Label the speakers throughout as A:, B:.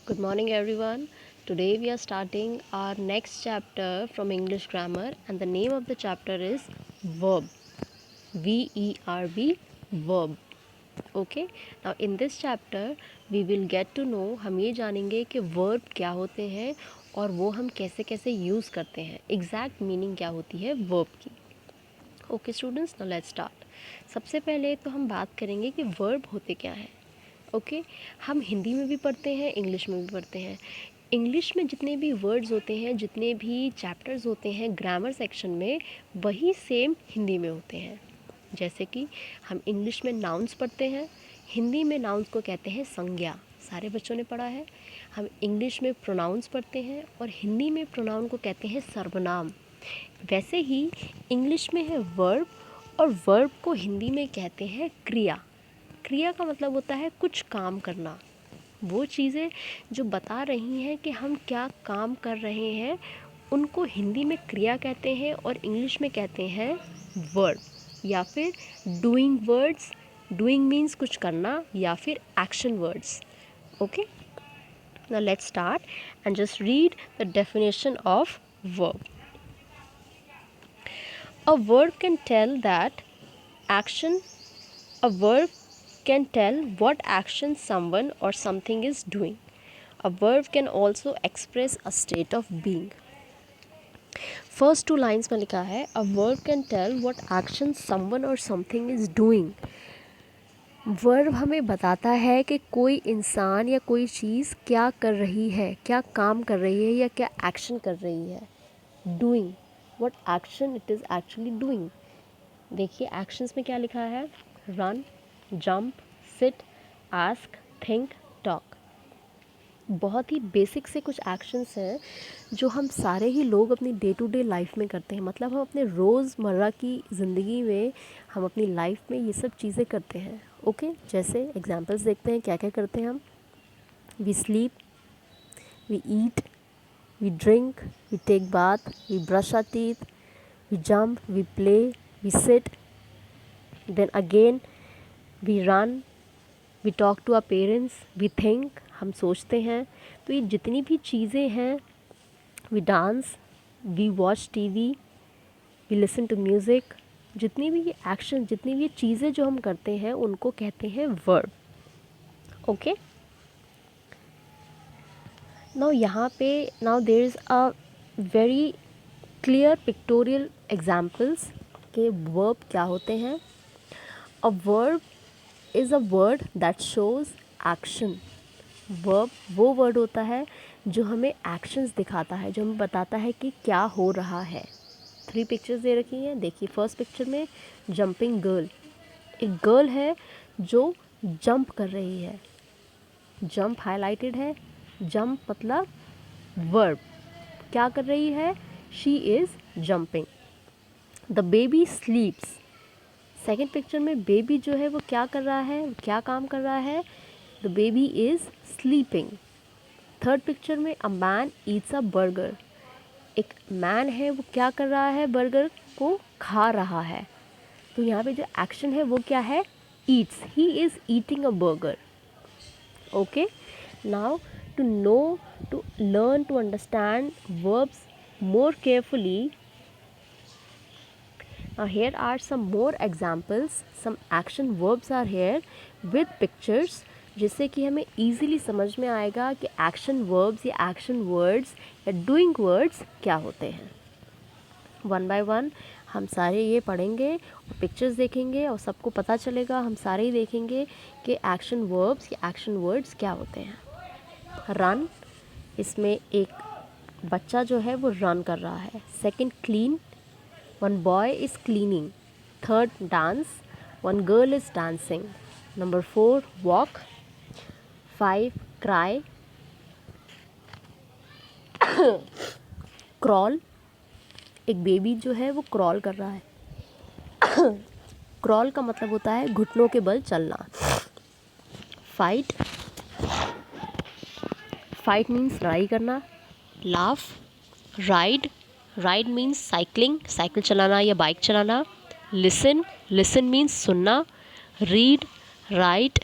A: Good morning, everyone. Today we are starting our next chapter from English grammar, and the name of the chapter is verb. VERB, verb. Okay. Now in this chapter we will get to know, हम ये जानेंगे कि verb क्या होते हैं और वो हम कैसे कैसे यूज़ करते हैं, एग्जैक्ट मीनिंग क्या होती है verb की. Okay students, now let's start. सबसे पहले तो हम बात करेंगे कि वर्ब होते क्या हैं. ओके हम हिंदी में भी पढ़ते हैं, इंग्लिश में भी पढ़ते हैं. इंग्लिश में जितने भी वर्ड्स होते हैं, जितने भी चैप्टर्स होते हैं ग्रामर सेक्शन में, वही सेम हिंदी में होते हैं. जैसे कि हम इंग्लिश में नाउन्स पढ़ते हैं, हिंदी में नाउन्स को कहते हैं संज्ञा. सारे बच्चों ने पढ़ा है. हम इंग्लिश में प्रोनाउंस पढ़ते हैं और हिंदी में प्रोनाउन को कहते हैं सर्वनाम. वैसे ही इंग्लिश में है वर्ब, और वर्ब को हिंदी में कहते हैं क्रिया. क्रिया का मतलब होता है कुछ काम करना. वो चीज़ें जो बता रही हैं कि हम क्या काम कर रहे हैं, उनको हिंदी में क्रिया कहते हैं और इंग्लिश में कहते हैं वर्ब या फिर डूइंग वर्ड्स. डूइंग मीन्स कुछ करना, या फिर action words. Okay, now let's start and just read the definition of verb. A verb can tell that action. A verb can tell what action someone or something is doing. A verb can also express a state of being. First two lines में लिखा है a verb can tell what action someone or something is doing. Verb हमें बताता है कि कोई इंसान या कोई चीज़ क्या कर रही है, क्या काम कर रही है या क्या एक्शन कर रही है. Doing, what action it is actually doing. देखिए एक्शंस में क्या लिखा है. Run, jump, sit, ask, think, talk. बहुत ही बेसिक से कुछ एक्शंस हैं जो हम सारे ही लोग अपनी डे टू डे लाइफ में करते हैं. मतलब हम अपने रोज़मर्रा की ज़िंदगी में, हम अपनी लाइफ में ये सब चीज़ें करते हैं. ओके, जैसे एग्जांपल्स देखते हैं क्या क्या करते हैं हम. We sleep, we eat, we drink, we take bath, we brush our teeth, we jump, we play, we sit, then again we run, we talk to our parents, we think, हम सोचते हैं. तो ये जितनी भी चीज़ें हैं, we dance, we watch TV, we listen to music, जितनी भी ये एक्शन, जितनी भी ये चीज़ें जो हम करते हैं उनको कहते हैं वर्ब. ओके, नाउ यहाँ पे now there is a very clear pictorial examples के वर्ब क्या होते हैं. A verb is a word that shows action. Verb वो वर्ड होता है जो हमें एक्शंस दिखाता है, जो हमें बताता है कि क्या हो रहा है. 3 पिक्चर्स दे रखी हैं. देखिए फर्स्ट पिक्चर में जंपिंग गर्ल. एक गर्ल है जो जंप कर रही है. जंप हाईलाइटेड है. जंप मतलब वर्ब. क्या कर रही है? She is jumping. The baby स्लीप्स. Second picture में बेबी जो है वो क्या कर रहा है, क्या काम कर रहा है? The baby is sleeping. Third picture में a man eats a burger. एक मैन है वो क्या कर रहा है? बर्गर को खा रहा है. तो यहाँ पे जो एक्शन है वो क्या है? Yeats. He is eating a burger. Okay, now to know, to learn to understand verbs more carefully, now here are some more examples. Some action verbs are here with pictures, जिससे कि हमें easily समझ में आएगा कि action verbs या action words या doing words क्या होते हैं. वन बाय वन हम सारे ये पढ़ेंगे और पिक्चर्स देखेंगे और सबको पता चलेगा, हम सारे ही देखेंगे कि एक्शन वर्ब्स या एक्शन वर्ड्स क्या होते हैं. रन, इसमें एक बच्चा जो है वो रन कर रहा है. Second clean, one boy is cleaning. Third dance, one girl is dancing. Number 4 walk. 5 cry. Crawl, एक बेबी जो है वो क्रॉल कर रहा है. क्रॉल का मतलब होता है घुटनों के बल चलना. फाइट, फाइट मीन्स लड़ाई करना. Laugh, ride, ride means cycling, cycle चलाना या बाइक चलाना. लिसन, लिसन मीन्स सुनना. Read, right,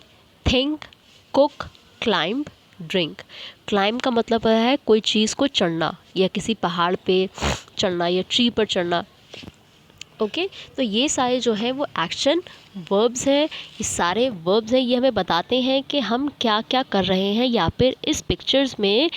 A: think, cook, climb. Drink. Climb का मतलब है कोई चीज़ को चढ़ना, या किसी पहाड़ पे चढ़ना या ट्री पर चढ़ना। ओके, तो ये सारे जो है वो एक्शन वर्ब्स हैं। ये सारे वर्ब्स हैं, ये हमें बताते हैं कि हम क्या क्या कर रहे हैं या फिर इस पिक्चर्स में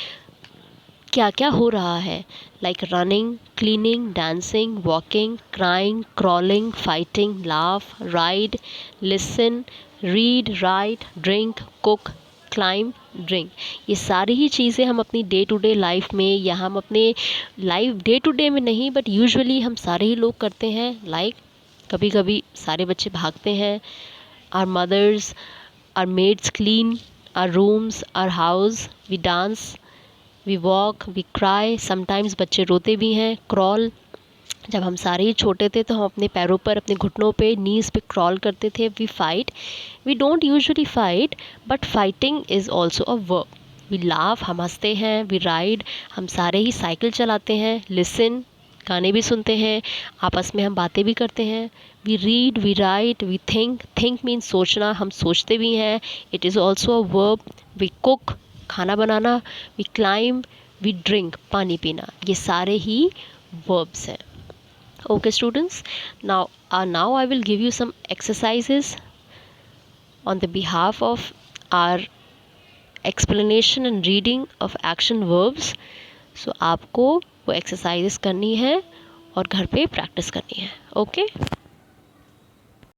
A: क्या क्या हो रहा है। Like running, cleaning, dancing, walking, crying, crawling, fighting, laugh, ride, listen, read, right, drink, cook, climb, drink. ये सारी ही चीज़ें हम अपनी डे टू डे लाइफ में, या हम अपने लाइफ डे टू डे में नहीं बट यूजुअली हम सारे ही लोग करते हैं। लाइक कभी कभी सारे बच्चे भागते हैं, our mothers, our maids clean our rooms, our house, we dance, we walk, we cry, sometimes बच्चे रोते भी हैं। क्रॉल, जब हम सारे ही छोटे थे तो हम अपने पैरों पर, अपने घुटनों पे, नीज़ पे क्रॉल करते थे। We fight, we don't usually fight but fighting is also a verb. We laugh, हम हंसते हैं। वी राइड, हम सारे ही साइकिल चलाते हैं। लिसन, गाने भी सुनते हैं। आपस में हम बातें भी करते हैं। We read, we write, we think, think means सोचना, हम सोचते भी हैं। It is also a verb. We cook, खाना बनाना। वी क्लाइंब, वी ड्रिंक, पानी पीना। ये सारे ही वर्ब्स हैं। Okay students, now I will give you some exercises on the behalf of our explanation and reading of action verbs. So आपको वो exercises करनी है और घर पे प्रैक्टिस करनी है। ओके